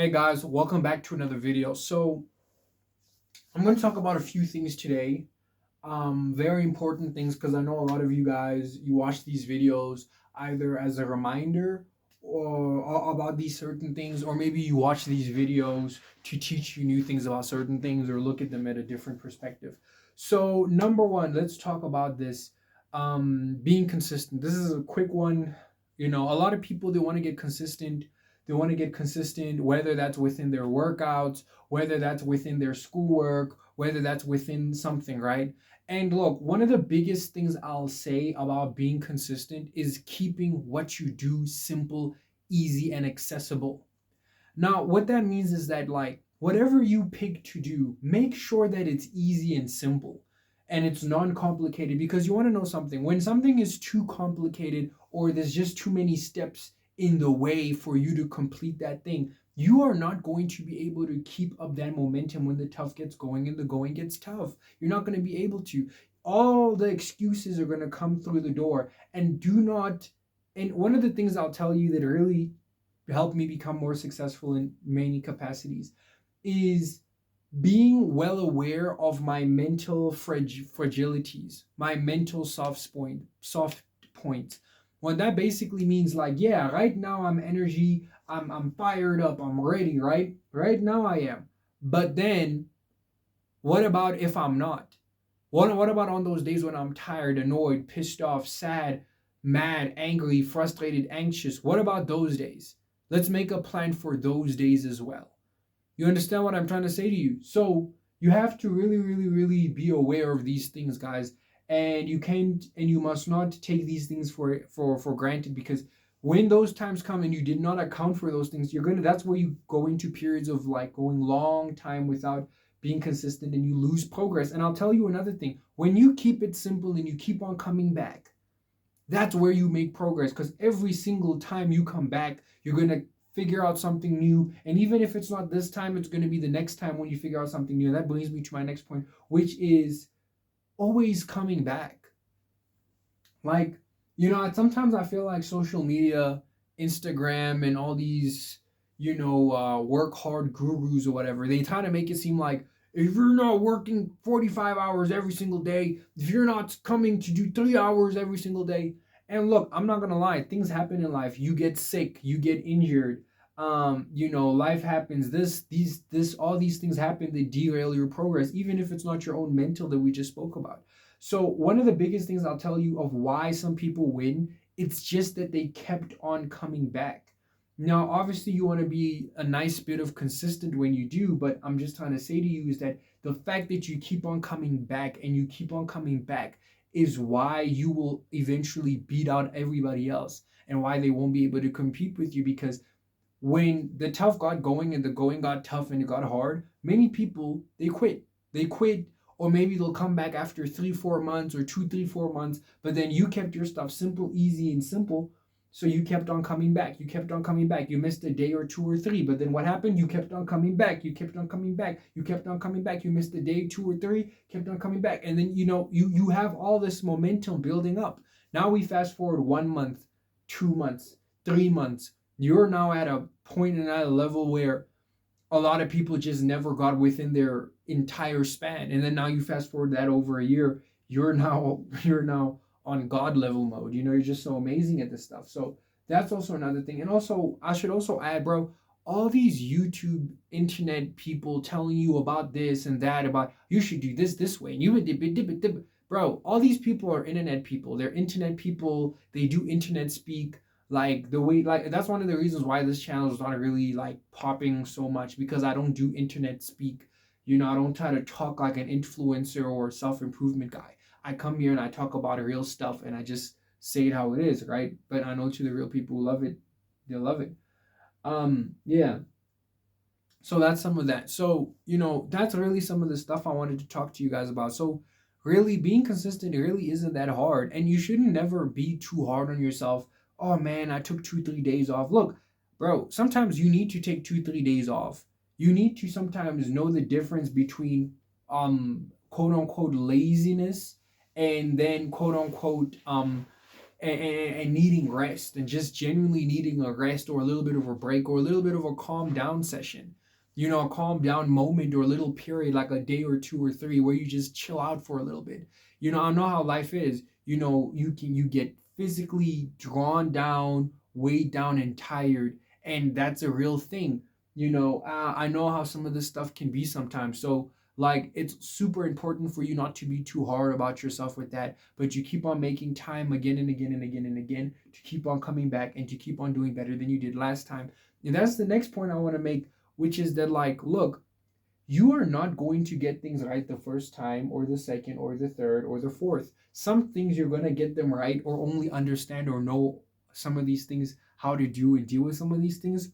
Hey guys, welcome back to another video. So I'm going to talk about a few things today. Very important things because I know a lot of you guys you watch these videos either as a reminder or about these certain things, or maybe you watch these videos to teach you new things about certain things or look at them at a different perspective. So number one, let's talk about this being consistent. This is a quick one. A lot of people they want to get consistent. They want to get consistent, whether that's within their workouts, whether that's within their schoolwork, whether that's within something, right? And look, one of the biggest things I'll say about being consistent is keeping what you do simple, easy, and accessible. Now, what that means is that, like, whatever you pick to do, make sure that it's easy and simple and it's non complicated, because you want to know something. When something is too complicated or there's just too many steps in the way for you to complete that thing, you are not going to be able to keep up that momentum when the tough gets going and the going gets tough. You're not going to be able to. All the excuses are going to come through the door. And do not, and one of the things I'll tell you that really helped me become more successful in many capacities is being well aware of my mental fragilities, my mental soft points. What that basically means, like, yeah, right now I'm energy, I'm fired up, I'm ready, right? Right now I am. But then what about if I'm not? What about on those days when I'm tired, annoyed, pissed off, sad, mad, angry, frustrated, anxious? What about those days? Let's make a plan for those days as well. You understand what I'm trying to say to you? So you have to really, really, really be aware of these things, guys. And you can't and you must not take these things for granted, because when those times come and you did not account for those things, that's where you go into periods of like going long time without being consistent and you lose progress. And I'll tell you another thing. When you keep it simple and you keep on coming back, that's where you make progress, because every single time you come back, you're going to figure out something new. And even if it's not this time, it's going to be the next time when you figure out something new. And that brings me to my next point, which is always coming back. Like, sometimes I feel like social media, Instagram, and all these, work hard gurus or whatever, they try to make it seem like if you're not working 45 hours every single day, if you're not coming to do 3 hours every single day, and look, I'm not gonna lie, things happen in life. You get sick, you get injured. Life happens. All these things happen that derail your progress, even if it's not your own mental that we just spoke about. So one of the biggest things I'll tell you of why some people win, it's just that they kept on coming back. Now, obviously, you want to be a nice bit of consistent when you do, but I'm just trying to say to you is that the fact that you keep on coming back and you keep on coming back is why you will eventually beat out everybody else and why they won't be able to compete with you, because when the tough got going and the going got tough and it got hard, many people they quit. They quit, or maybe they'll come back after 3, 4 months or 2, 3, 4 months. But then you kept your stuff simple, easy, and simple. So you kept on coming back. You kept on coming back. You missed a day or two or three, but then what happened? You kept on coming back. You kept on coming back. You kept on coming back. You missed a day, two or three, kept on coming back, and then you have all this momentum building up. Now we fast forward 1 month, 2 months, 3 months. You're now at a point and at a level where a lot of people just never got within their entire span. And then now you fast forward that over a year, you're now on God level mode. You're just so amazing at this stuff. So that's also another thing. And also, I should also add, bro, all these YouTube internet people telling you about this and that, about you should do this way, and you would dip it, dip it, dip it. Bro, all these people are internet people. They're internet people. They do internet speak, like the way, like that's one of the reasons why this channel is not really like popping so much, because I don't do internet speak. I don't try to talk like an influencer or self-improvement guy. I come here and I talk about real stuff and I just say it how it is, right? But I know to the real people who love it, they'll love it. Yeah, so that's some of that. So that's really some of the stuff I wanted to talk to you guys about. So really being consistent, it really isn't that hard, and you shouldn't never be too hard on yourself. Oh man, I took 2, 3 days off. Look, bro, sometimes you need to take 2, 3 days off. You need to sometimes know the difference between quote unquote laziness and then quote unquote and needing rest and just genuinely needing a rest or a little bit of a break or a little bit of a calm down session. A calm down moment or a little period like a day or two or three where you just chill out for a little bit. I know how life is. You get physically drawn down, weighed down, and tired, and that's a real thing. I know how some of this stuff can be sometimes. So like it's super important for you not to be too hard about yourself with that, but you keep on making time again and again and again and again to keep on coming back and to keep on doing better than you did last time. And that's the next point I want to make, which is that, like, look, you are not going to get things right the first time or the second or the third or the fourth. Some things you're going to get them right or only understand or know some of these things, how to do and deal with some of these things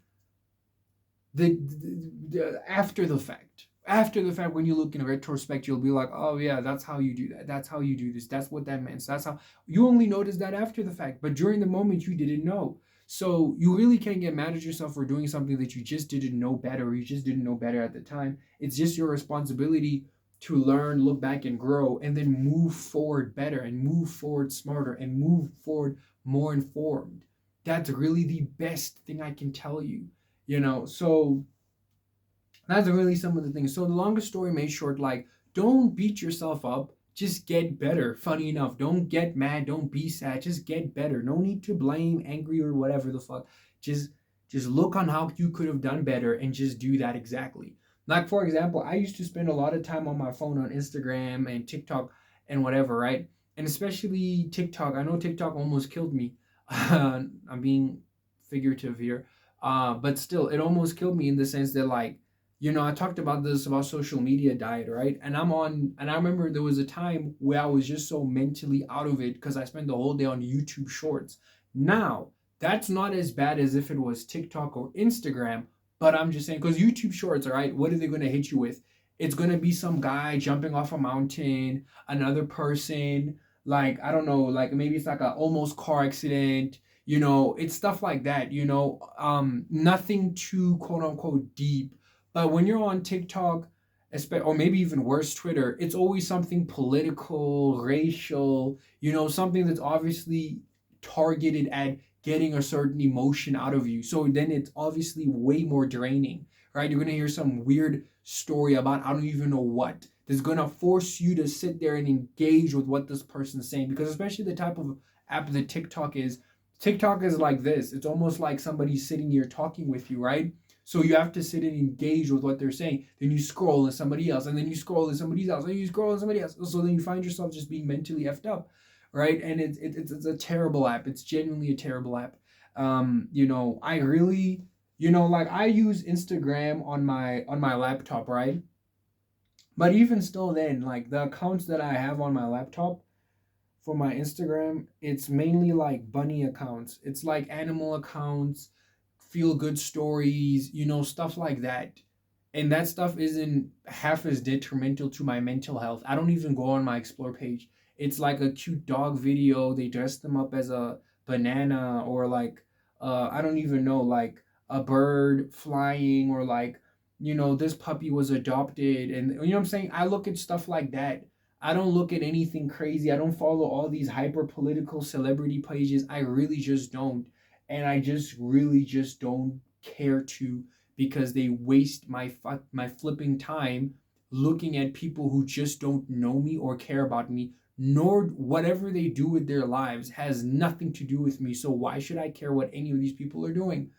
after the fact. After the fact, when you look in retrospect, you'll be like, oh yeah, that's how you do that. That's how you do this. That's what that meant. So that's how you only notice that after the fact. But during the moment, you didn't know. So you really can't get mad at yourself for doing something that you just didn't know better, or you just didn't know better at the time. It's just your responsibility to learn, look back, and grow, and then move forward better, and move forward smarter, and move forward more informed. That's really the best thing I can tell you. So that's really some of the things. So the longest story made short, like, don't beat yourself up. Just get better. Funny enough, don't get mad. Don't be sad. Just get better. No need to blame, angry, or whatever the fuck. Just look on how you could have done better and just do that exactly. Like, for example, I used to spend a lot of time on my phone on Instagram and TikTok and whatever, right? And especially TikTok. I know TikTok almost killed me. I'm being figurative here. But still, it almost killed me in the sense that, like, I talked about this about social media diet, right? And I remember there was a time where I was just so mentally out of it because I spent the whole day on YouTube Shorts. Now, that's not as bad as if it was TikTok or Instagram, but I'm just saying, because YouTube Shorts, all right, what are they going to hit you with? It's going to be some guy jumping off a mountain, another person, like, I don't know, like maybe it's like a almost car accident. It's stuff like that, nothing too quote unquote deep. But when you're on TikTok, or maybe even worse, Twitter, it's always something political, racial, something that's obviously targeted at getting a certain emotion out of you. So then it's obviously way more draining, right? You're going to hear some weird story about I don't even know what. That's going to force you to sit there and engage with what this person's saying. Because especially the type of app that TikTok is like this. It's almost like somebody sitting here talking with you, right? So you have to sit and engage with what they're saying. Then you scroll and somebody else, and then you scroll and somebody else, and you scroll and somebody else. So then you find yourself just being mentally effed up, right? And it's a terrible app. It's genuinely a terrible app. I really, like I use Instagram on my laptop, right? But even still, then like the accounts that I have on my laptop for my Instagram, it's mainly like bunny accounts. It's like animal accounts, feel good stories, stuff like that. And that stuff isn't half as detrimental to my mental health. I don't even go on my explore page. It's like a cute dog video. They dress them up as a banana or like I don't even know, like a bird flying, or like, this puppy was adopted, and you know what I'm saying? I look at stuff like that. I don't look at anything crazy. I don't follow all these hyper political celebrity pages. I really just don't. And I just really just don't care to, because they waste my flipping time looking at people who just don't know me or care about me, nor whatever they do with their lives has nothing to do with me. So why should I care what any of these people are doing?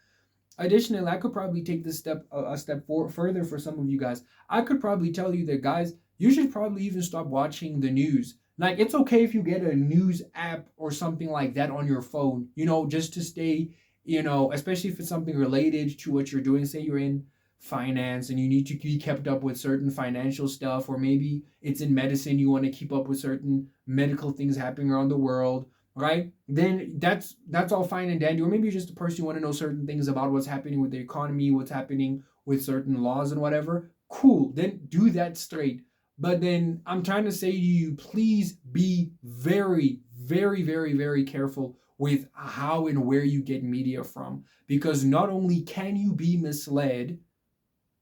Additionally, I could probably take this step a step further for some of you guys. I could probably tell you that, guys, you should probably even stop watching the news. Like, it's okay if you get a news app or something like that on your phone, just to stay, especially if it's something related to what you're doing. Say you're in finance and you need to be kept up with certain financial stuff, or maybe it's in medicine, you want to keep up with certain medical things happening around the world, right? Then that's all fine and dandy. Or maybe you're just a person, you want to know certain things about what's happening with the economy, what's happening with certain laws and whatever. Cool, then do that straight. But then I'm trying to say to you, please be very, very, very, very careful with how and where you get media from. Because not only can you be misled,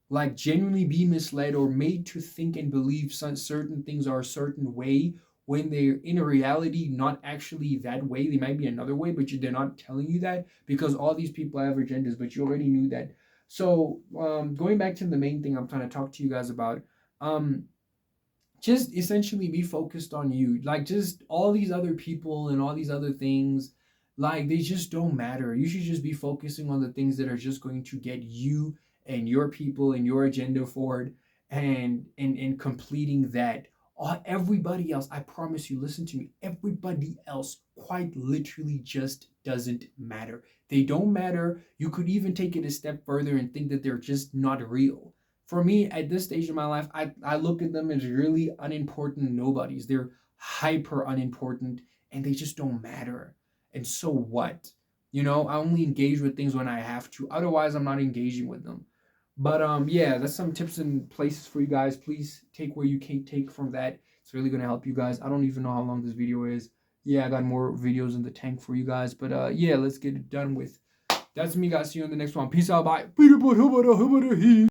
like genuinely be misled or made to think and believe certain things are a certain way, when they're in reality not actually that way. They might be another way, but they're not telling you that, because all these people have agendas, but you already knew that. So going back to the main thing I'm trying to talk to you guys about, um, just essentially be focused on you. Like, just all these other people and all these other things, like, they just don't matter. You should just be focusing on the things that are just going to get you and your people and your agenda forward, and completing that. Everybody else, I promise you, listen to me, everybody else quite literally just doesn't matter. They don't matter. You could even take it a step further and think that they're just not real. For me, at this stage of my life, I look at them as really unimportant nobodies. They're hyper unimportant, and they just don't matter. And so what? I only engage with things when I have to. Otherwise, I'm not engaging with them. But yeah, that's some tips and places for you guys. Please take where you can take from that. It's really gonna help you guys. I don't even know how long this video is. Yeah, I got more videos in the tank for you guys. But yeah, let's get it done with. That's me, guys. See you on the next one. Peace out. Bye.